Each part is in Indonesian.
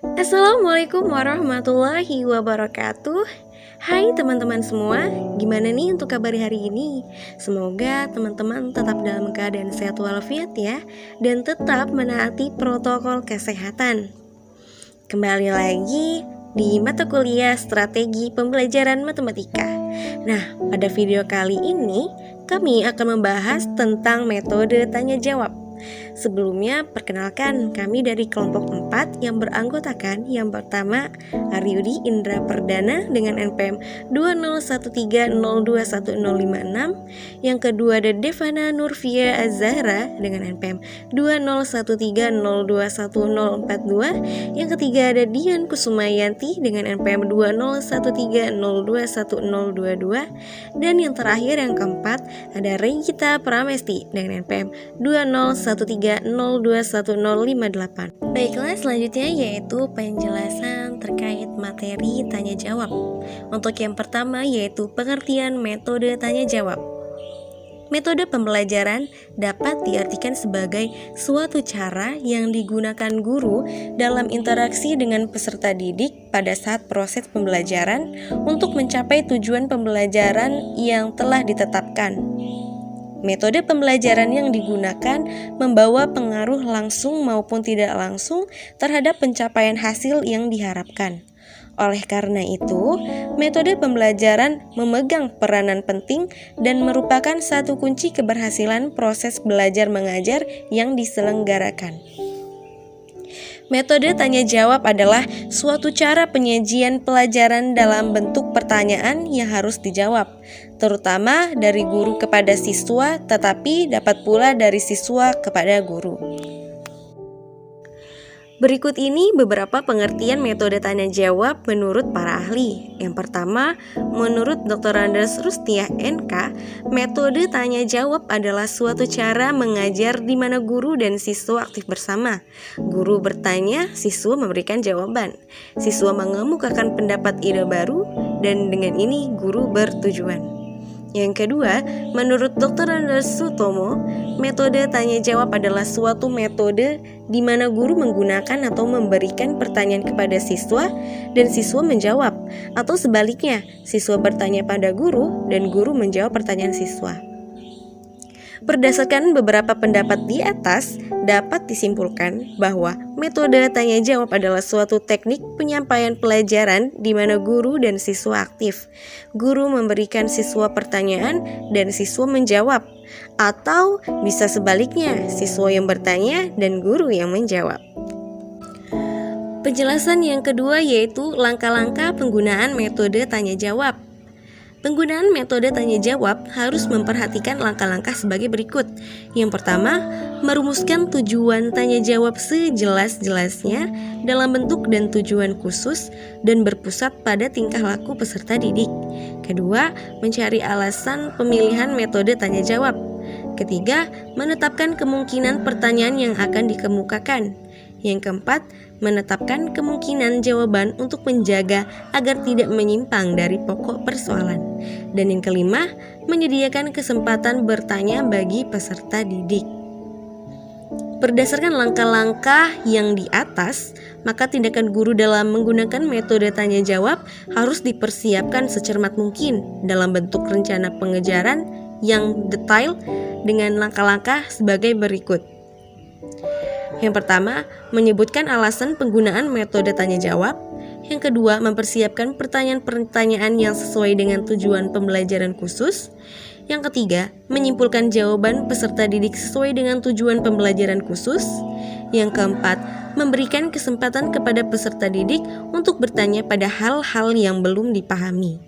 Assalamualaikum warahmatullahi wabarakatuh. Hai teman-teman semua, gimana nih untuk kabar hari ini? Semoga teman-teman tetap dalam keadaan sehat walafiat ya, dan tetap menaati protokol kesehatan. Kembali lagi di mata kuliah strategi pembelajaran matematika. Nah, pada video kali ini kami akan membahas tentang metode tanya jawab. Sebelumnya, perkenalkan kami dari kelompok 4 yang beranggotakan yang pertama Aryudi Indra Perdana dengan NPM 2013021056, yang kedua ada Devana Nurvia Azahra dengan NPM 2013021042, yang ketiga ada Dian Kusumayanti dengan NPM 2013021022, dan yang terakhir yang keempat ada Regita Pramesti dengan NPM 2013021058. Baiklah, selanjutnya yaitu penjelasan terkait materi tanya jawab. Untuk yang pertama yaitu pengertian metode tanya jawab. Metode pembelajaran dapat diartikan sebagai suatu cara yang digunakan guru dalam interaksi dengan peserta didik pada saat proses pembelajaran untuk mencapai tujuan pembelajaran yang telah ditetapkan. Metode pembelajaran yang digunakan membawa pengaruh langsung maupun tidak langsung terhadap pencapaian hasil yang diharapkan. Oleh karena itu, metode pembelajaran memegang peranan penting dan merupakan satu kunci keberhasilan proses belajar mengajar yang diselenggarakan. Metode tanya jawab adalah suatu cara penyajian pelajaran dalam bentuk pertanyaan yang harus dijawab, terutama dari guru kepada siswa, tetapi dapat pula dari siswa kepada guru. Berikut ini beberapa pengertian metode tanya jawab menurut para ahli. Yang pertama, menurut Dr. Anders Rustiah NK, metode tanya jawab adalah suatu cara mengajar di mana guru dan siswa aktif bersama. Guru bertanya, siswa memberikan jawaban. Siswa mengemukakan pendapat ide baru, dan dengan ini guru bertujuan. Yang kedua, menurut Dr. Anders Sutomo, metode tanya jawab adalah suatu metode di mana guru menggunakan atau memberikan pertanyaan kepada siswa dan siswa menjawab, atau sebaliknya, siswa bertanya pada guru dan guru menjawab pertanyaan siswa. Berdasarkan beberapa pendapat di atas, dapat disimpulkan bahwa metode tanya jawab adalah suatu teknik penyampaian pelajaran di mana guru dan siswa aktif. Guru memberikan siswa pertanyaan dan siswa menjawab, atau bisa sebaliknya, siswa yang bertanya dan guru yang menjawab. Penjelasan yang kedua yaitu langkah-langkah penggunaan metode tanya jawab. Penggunaan metode tanya jawab harus memperhatikan langkah-langkah sebagai berikut. Yang pertama, merumuskan tujuan tanya jawab sejelas-jelasnya dalam bentuk dan tujuan khusus dan berpusat pada tingkah laku peserta didik. Kedua, mencari alasan pemilihan metode tanya jawab. Ketiga, menetapkan kemungkinan pertanyaan yang akan dikemukakan. Yang keempat, menetapkan kemungkinan jawaban untuk menjaga agar tidak menyimpang dari pokok persoalan. Dan yang kelima, menyediakan kesempatan bertanya bagi peserta didik. Berdasarkan langkah-langkah yang di atas, maka tindakan guru dalam menggunakan metode tanya jawab harus dipersiapkan secermat mungkin dalam bentuk rencana pengejaran yang detail dengan langkah-langkah sebagai berikut. Yang pertama, menyebutkan alasan penggunaan metode tanya jawab. Yang kedua, mempersiapkan pertanyaan-pertanyaan yang sesuai dengan tujuan pembelajaran khusus. Yang ketiga, menyimpulkan jawaban peserta didik sesuai dengan tujuan pembelajaran khusus. Yang keempat, memberikan kesempatan kepada peserta didik untuk bertanya pada hal-hal yang belum dipahami.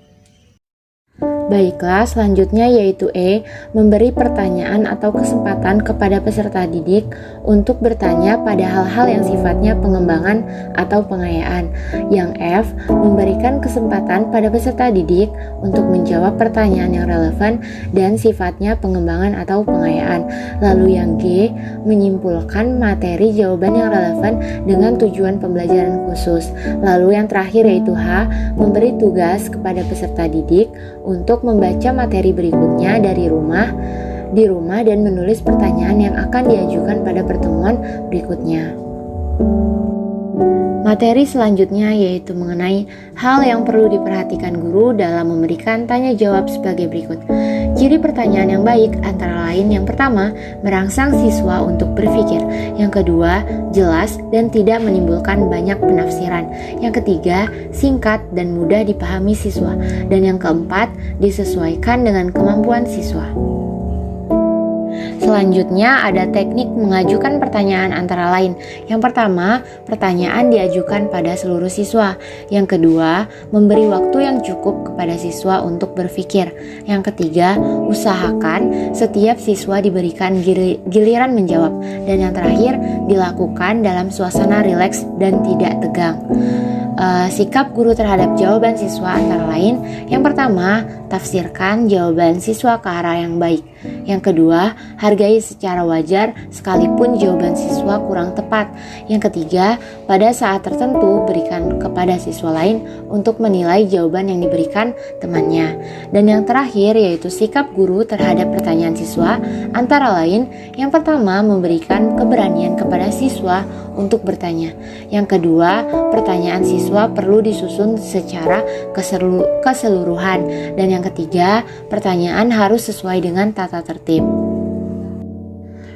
Baiklah, selanjutnya yaitu E, memberi pertanyaan atau kesempatan kepada peserta didik untuk bertanya pada hal-hal yang sifatnya pengembangan atau pengayaan. Yang F, memberikan kesempatan pada peserta didik untuk menjawab pertanyaan yang relevan dan sifatnya pengembangan atau pengayaan. Lalu yang G, menyimpulkan materi jawaban yang relevan dengan tujuan pembelajaran khusus. Lalu yang terakhir yaitu H, memberi tugas kepada peserta didik untuk membaca materi berikutnya di rumah dan menulis pertanyaan yang akan diajukan pada pertemuan berikutnya. Materi selanjutnya yaitu mengenai hal yang perlu diperhatikan guru dalam memberikan tanya jawab sebagai berikut. Ciri pertanyaan yang baik antara lain yang pertama, merangsang siswa untuk berpikir. Yang kedua, jelas dan tidak menimbulkan banyak penafsiran. Yang ketiga, singkat dan mudah dipahami siswa. Dan yang keempat, disesuaikan dengan kemampuan siswa. Selanjutnya ada teknik mengajukan pertanyaan antara lain. Yang pertama, pertanyaan diajukan pada seluruh siswa. Yang kedua, memberi waktu yang cukup kepada siswa untuk berpikir. Yang ketiga, usahakan setiap siswa diberikan giliran menjawab. Dan yang terakhir, dilakukan dalam suasana rileks dan tidak tegang. Sikap guru terhadap jawaban siswa antara lain. Yang pertama, tafsirkan jawaban siswa ke arah yang baik. Yang kedua, hargai secara wajar sekalipun jawaban siswa kurang tepat. Yang ketiga, pada saat tertentu berikan kepada siswa lain untuk menilai jawaban yang diberikan temannya. Dan yang terakhir yaitu sikap guru terhadap pertanyaan siswa antara lain. Yang pertama, memberikan keberanian kepada siswa untuk bertanya. Yang kedua, pertanyaan siswa perlu disusun secara keseluruhan. Dan yang ketiga, pertanyaan harus sesuai dengan tata tertib.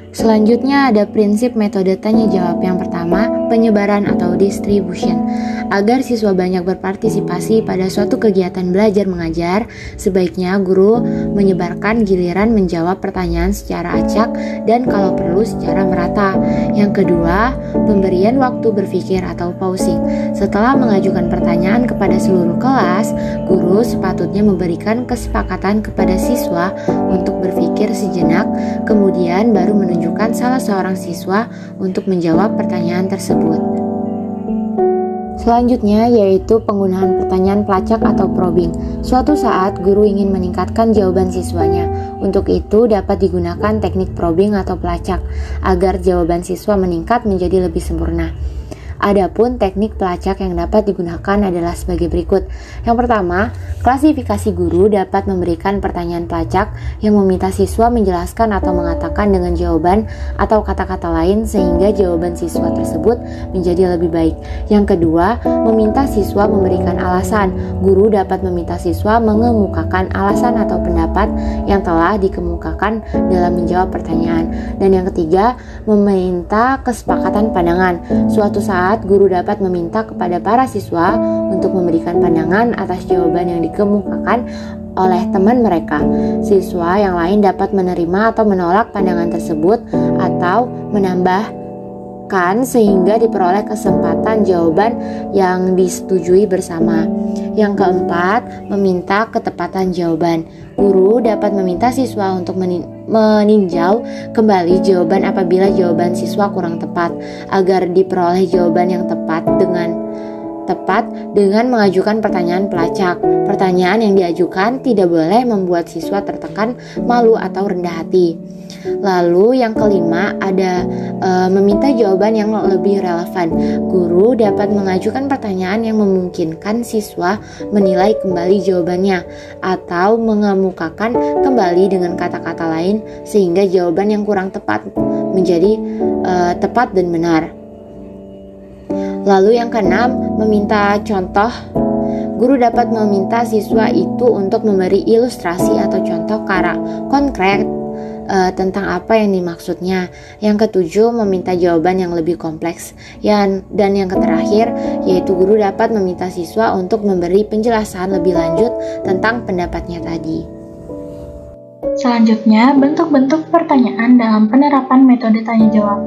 Selanjutnya ada prinsip metode tanya jawab. Yang pertama, penyebaran atau distribution. Agar siswa banyak berpartisipasi pada suatu kegiatan belajar mengajar, sebaiknya guru menyebarkan giliran menjawab pertanyaan secara acak dan kalau perlu secara merata. Yang kedua, pemberian waktu berpikir atau pausing. Setelah mengajukan pertanyaan kepada seluruh kelas, guru sepatutnya memberikan kesepakatan kepada siswa untuk berpikir sejenak, kemudian baru menunjukkan salah seorang siswa untuk menjawab pertanyaan tersebut. Selanjutnya yaitu penggunaan pertanyaan pelacak atau probing. Suatu saat guru ingin meningkatkan jawaban siswanya. Untuk itu dapat digunakan teknik probing atau pelacak agar jawaban siswa meningkat menjadi lebih sempurna. Adapun teknik pelacak yang dapat digunakan adalah sebagai berikut. Yang pertama, klasifikasi guru dapat memberikan pertanyaan pelacak yang meminta siswa menjelaskan atau mengatakan dengan jawaban atau kata-kata lain sehingga jawaban siswa tersebut menjadi lebih baik. Yang kedua, meminta siswa memberikan alasan. Guru dapat meminta siswa mengemukakan alasan atau pendapat yang telah dikemukakan dalam menjawab pertanyaan. Dan yang ketiga, meminta kesepakatan pandangan. Suatu saat guru dapat meminta kepada para siswa untuk memberikan pandangan atas jawaban yang dikemukakan oleh teman mereka. Siswa yang lain dapat menerima atau menolak pandangan tersebut atau menambahkan sehingga diperoleh kesempatan jawaban yang disetujui bersama. Yang keempat, meminta ketepatan jawaban. Guru dapat meminta siswa untuk meninjau kembali jawaban apabila jawaban siswa kurang tepat, agar diperoleh jawaban yang tepat dengan mengajukan pertanyaan pelacak. Pertanyaan yang diajukan tidak boleh membuat siswa tertekan, malu atau rendah hati. Lalu yang kelima ada meminta jawaban yang lebih relevan. Guru dapat mengajukan pertanyaan yang memungkinkan siswa menilai kembali jawabannya atau mengemukakan kembali dengan kata-kata lain sehingga jawaban yang kurang tepat menjadi tepat dan benar. Lalu yang keenam, meminta contoh. Guru dapat meminta siswa itu untuk memberi ilustrasi atau contoh konkret tentang apa yang dimaksudnya. Yang ketujuh, meminta jawaban yang lebih kompleks. Dan yang terakhir, yaitu guru dapat meminta siswa untuk memberi penjelasan lebih lanjut tentang pendapatnya tadi. Selanjutnya, bentuk-bentuk pertanyaan dalam penerapan metode tanya jawab.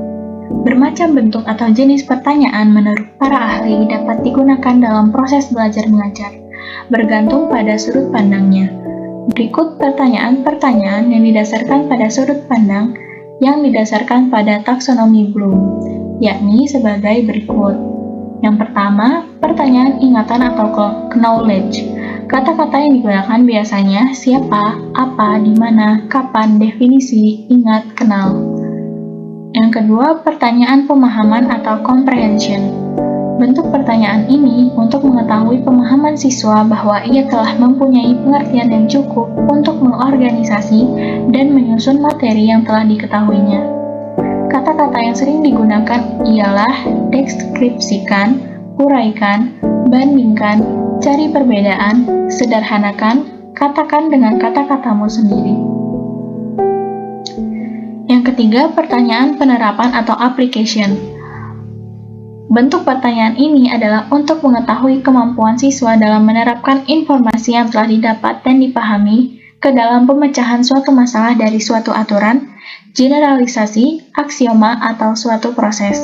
Bermacam bentuk atau jenis pertanyaan menurut para ahli dapat digunakan dalam proses belajar mengajar, bergantung pada sudut pandangnya. Berikut pertanyaan-pertanyaan yang didasarkan pada sudut pandang yang didasarkan pada taksonomi Bloom, yakni sebagai berikut. Yang pertama, pertanyaan ingatan atau knowledge. Kata-kata yang digunakan biasanya siapa, apa, di mana, kapan, definisi, ingat, kenal. Yang kedua, pertanyaan pemahaman atau comprehension. Bentuk pertanyaan ini untuk mengetahui pemahaman siswa bahwa ia telah mempunyai pengertian yang cukup untuk mengorganisasi dan menyusun materi yang telah diketahuinya. Kata-kata yang sering digunakan ialah deskripsikan, uraikan, bandingkan, cari perbedaan, sederhanakan, katakan dengan kata-katamu sendiri. Yang ketiga, pertanyaan penerapan atau application. Bentuk pertanyaan ini adalah untuk mengetahui kemampuan siswa dalam menerapkan informasi yang telah didapat dan dipahami ke dalam pemecahan suatu masalah dari suatu aturan, generalisasi, aksioma, atau suatu proses.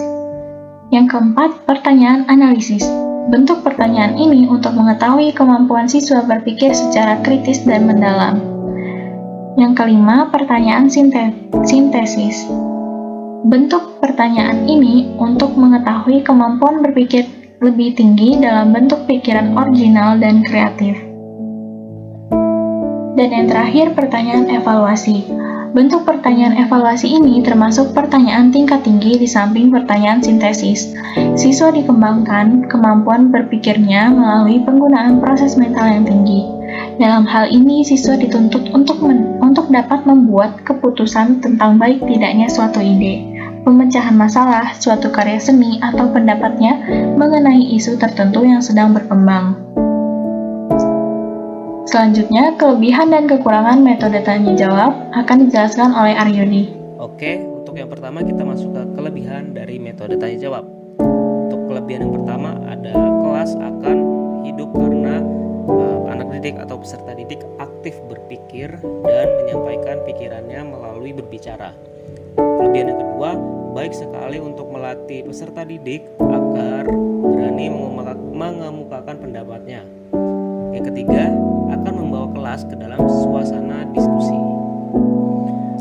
Yang keempat, pertanyaan analisis. Bentuk pertanyaan ini untuk mengetahui kemampuan siswa berpikir secara kritis dan mendalam. Yang kelima, pertanyaan sintesis. Bentuk pertanyaan ini untuk mengetahui kemampuan berpikir lebih tinggi dalam bentuk pikiran original dan kreatif. Dan yang terakhir, pertanyaan evaluasi. Bentuk pertanyaan evaluasi ini termasuk pertanyaan tingkat tinggi di samping pertanyaan sintesis. Siswa dikembangkan kemampuan berpikirnya melalui penggunaan proses mental yang tinggi. Dalam hal ini, siswa dituntut untuk dapat membuat keputusan tentang baik tidaknya suatu ide, pemecahan masalah, suatu karya seni, atau pendapatnya mengenai isu tertentu yang sedang berkembang. Selanjutnya, kelebihan dan kekurangan metode tanya jawab akan dijelaskan oleh Aryudi. Oke, untuk yang pertama kita masuk ke kelebihan dari metode tanya jawab. Untuk kelebihan yang pertama ada kelas akan hidup karena anak didik atau peserta didik aktif berpikir dan menyampaikan pikirannya melalui berbicara. Kelebihan yang kedua, baik sekali untuk melatih peserta didik agar berani mengemukakan pendapatnya. Yang ketiga, akan membawa kelas ke dalam suasana diskusi.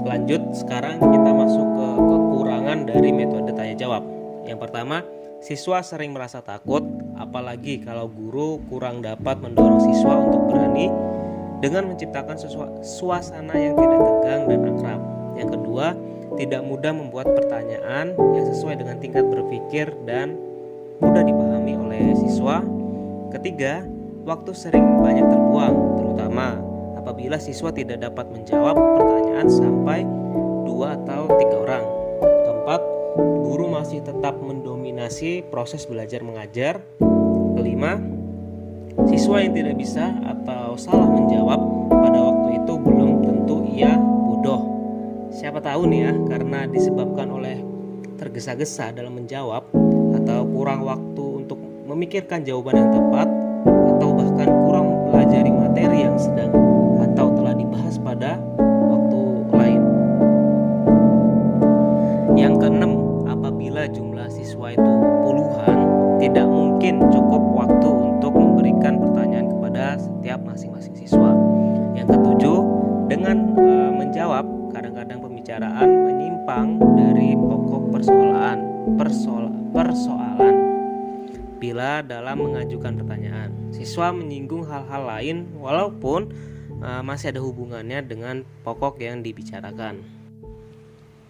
Lanjut, sekarang kita masuk ke kekurangan dari metode tanya jawab. Yang pertama, siswa sering merasa takut, apalagi kalau guru kurang dapat mendorong siswa untuk berani dengan menciptakan suasana yang tidak tegang dan akrab. Yang kedua, tidak mudah membuat pertanyaan yang sesuai dengan tingkat berpikir dan mudah dipahami oleh siswa. Ketiga, waktu sering banyak terbuang, terutama apabila siswa tidak dapat menjawab pertanyaan sampai 2 atau 3 orang. Keempat, guru masih tetap mendominasi proses belajar mengajar. Kelima, siswa yang tidak bisa atau salah menjawab pada waktu itu belum tentu ia bodoh. Siapa tahu nih ya, karena disebabkan oleh tergesa-gesa dalam menjawab atau kurang waktu untuk memikirkan jawaban yang tepat, atau bahkan kurang mempelajari materi yang sedang atau telah dibahas pada waktu lain. Yang keenam, apabila jumlah siswa itu puluhan, tidak mungkin cukup waktu untuk memberikan pertanyaan kepada setiap masing-masing siswa. Yang ketujuh, dengan menjawab, kadang-kadang pembicaraan menyimpang dari pokok persoalan bila dalam mengajukan pertanyaan. Siswa menyinggung hal-hal lain walaupun masih ada hubungannya dengan pokok yang dibicarakan.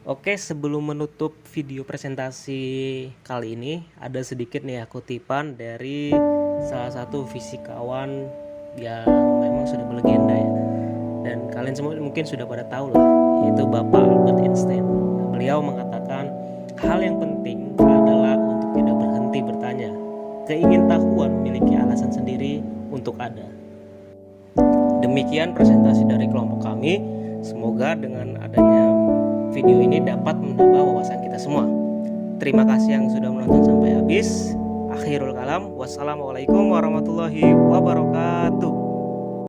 Oke, sebelum menutup video presentasi kali ini, ada sedikit nih kutipan dari salah satu fisikawan yang memang sudah melegenda ya. Dan kalian semua mungkin sudah pada tahu lah, yaitu Bapak Albert Einstein. Beliau mengatakan, hal yang penting adalah untuk tidak berhenti bertanya. Keingintahuan memiliki alasan sendiri untuk ada. Demikian presentasi dari kelompok kami. Semoga dengan adanya video ini dapat menambah wawasan kita semua. Terima kasih yang sudah menonton sampai habis. Akhirul kalam, wassalamualaikum warahmatullahi wabarakatuh.